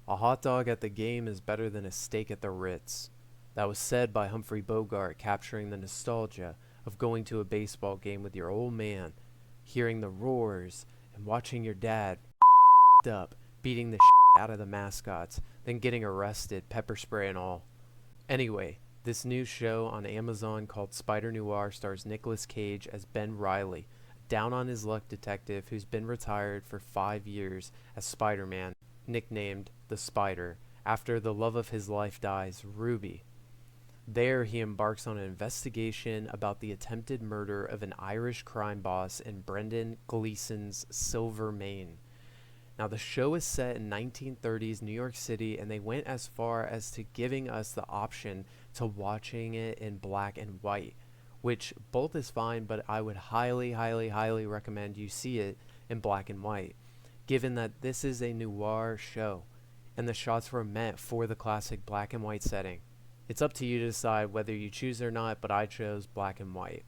A hot dog at the game is better than a steak at the Ritz. That was said by Humphrey Bogart, capturing the nostalgia of going to a baseball game with your old man, hearing the roars, and watching your dad up, beating the out of the mascots, then getting arrested, pepper spray and all. Anyway, this new show on Amazon called Spider Noir stars Nicolas Cage as Ben Riley, a down on his luck detective who's been retired for 5 years as Spider-Man, nicknamed the Spider, after the love of his life dies, Ruby. There, he embarks on an investigation about the attempted murder of an Irish crime boss in Brendan Gleeson's Silver Mane. Now, the show is set in 1930s New York City, and they went as far as to giving us the option to watching it in black and white, which both is fine, but I would highly, highly, highly recommend you see it in black and white, given that this is a noir show, and the shots were meant for the classic black and white setting. It's up to you to decide whether you choose or not, but I chose black and white.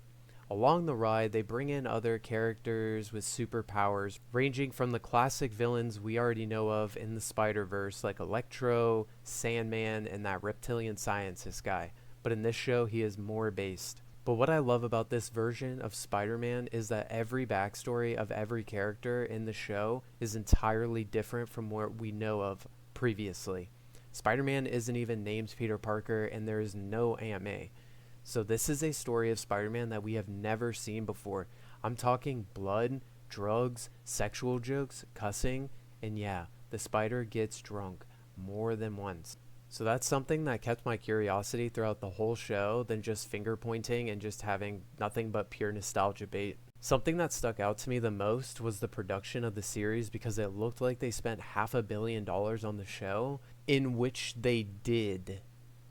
Along the ride, they bring in other characters with superpowers, ranging from the classic villains we already know of in the Spider-Verse, like Electro, Sandman, and that reptilian scientist guy. But in this show, he is more based. But what I love about this version of Spider-Man is that every backstory of every character in the show is entirely different from what we know of previously. Spider-Man isn't even named Peter Parker, and there is no Aunt May. So this is a story of Spider-Man that we have never seen before. I'm talking blood, drugs, sexual jokes, cussing, and yeah, the Spider gets drunk more than once. So that's something that kept my curiosity throughout the whole show than just finger pointing and just having nothing but pure nostalgia bait. Something that stuck out to me the most was the production of the series, because it looked like they spent $500 million on the show, in which they did.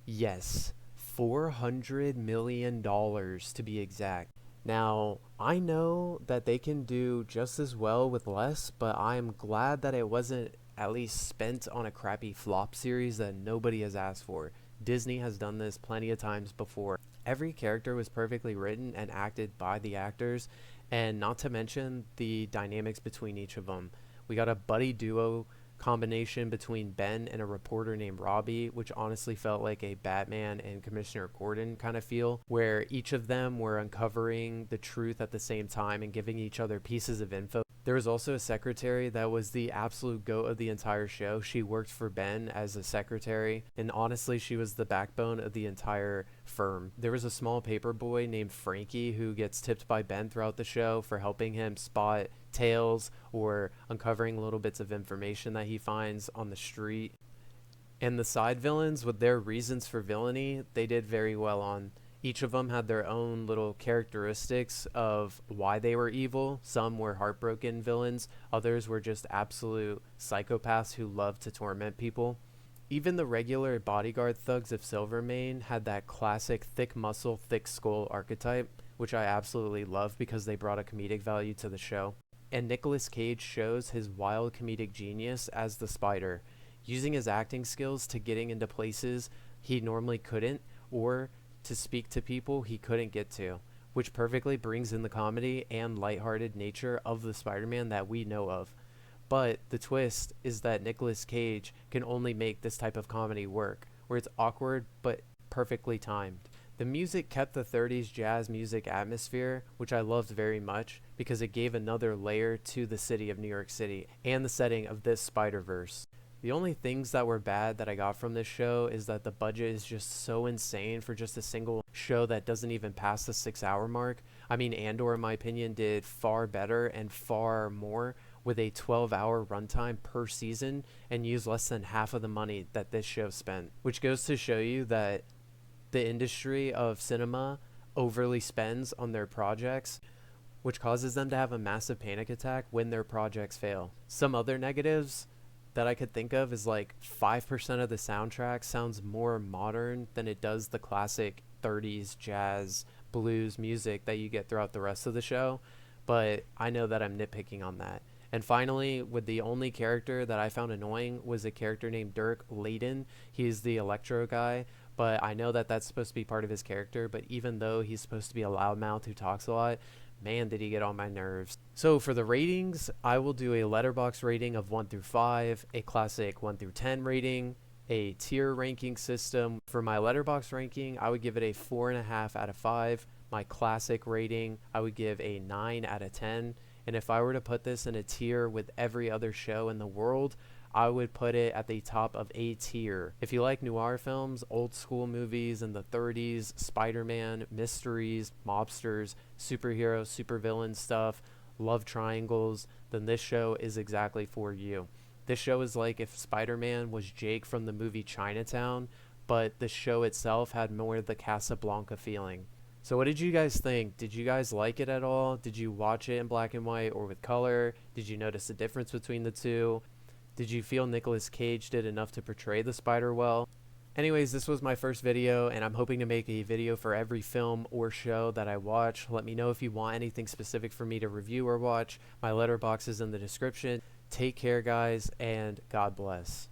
Yes, $400 million to be exact. Now, I know that they can do just as well with less, but I'm glad that it wasn't at least spent on a crappy flop series that nobody has asked for. Disney has done this plenty of times before. Every character was perfectly written and acted by the actors, and not to mention the dynamics between each of them. We got a buddy duo combination between Ben and a reporter named Robbie, which honestly felt like a Batman and Commissioner Gordon kind of feel, where each of them were uncovering the truth at the same time and giving each other pieces of info. There was also a secretary that was the absolute goat of the entire show. She worked for Ben as a secretary, and honestly, she was the backbone of the entire firm. There was a small paper boy named Frankie who gets tipped by Ben throughout the show for helping him spot tails or uncovering little bits of information that he finds on the street. And the side villains, with their reasons for villainy, they did very well on. Each of them had their own little characteristics of why they were evil. Some were heartbroken villains, others were just absolute psychopaths who loved to torment people. Even the regular bodyguard thugs of Silvermane had that classic thick muscle, thick skull archetype, which I absolutely love because they brought a comedic value to the show. And Nicolas Cage shows his wild comedic genius as the Spider, using his acting skills to getting into places he normally couldn't, or to speak to people he couldn't get to, which perfectly brings in the comedy and lighthearted nature of the Spider-Man that we know of. But the twist is that Nicolas Cage can only make this type of comedy work, where it's awkward but perfectly timed. The music kept the 30s jazz music atmosphere, which I loved very much because it gave another layer to the city of New York City and the setting of this Spider-Verse. The only things that were bad that I got from this show is that the budget is just so insane for just a single show that doesn't even pass the 6-hour mark. I mean, Andor, in my opinion, did far better and far more with a 12-hour runtime per season and used less than half of the money that this show spent, which goes to show you that the industry of cinema overly spends on their projects, which causes them to have a massive panic attack when their projects fail. Some other negatives that I could think of is like 5% of the soundtrack sounds more modern than it does the classic 30s jazz blues music that you get throughout the rest of the show, but I know that I'm nitpicking on that. And finally, with the only character that I found annoying was a character named Dirk Layden. He's the Electro guy, but I know that that's supposed to be part of his character, but even though he's supposed to be a loudmouth who talks a lot, Man, did he get on my nerves. So for the ratings, I will do a letterbox rating of 1 through 5, a classic 1 through 10 rating, a tier ranking system. For my letterbox ranking, I would give it a 4.5 out of 5. My classic rating, I would give a 9 out of 10. And if I were to put this in a tier with every other show in the world, I would put it at the top of A tier. If you like noir films, old school movies in the 30s, Spider-Man, mysteries, mobsters, superheroes, supervillain stuff, love triangles, then this show is exactly for you. This show is like if Spider-Man was Jake from the movie Chinatown, but the show itself had more of the Casablanca feeling. So what did you guys think? Did you guys like it at all? Did you watch it in black and white or with color? Did you notice the difference between the two? Did you feel Nicolas Cage did enough to portray the spider well? Anyways, this was my first video, and I'm hoping to make a video for every film or show that I watch. Let me know if you want anything specific for me to review or watch. My letterbox is in the description. Take care, guys, and God bless.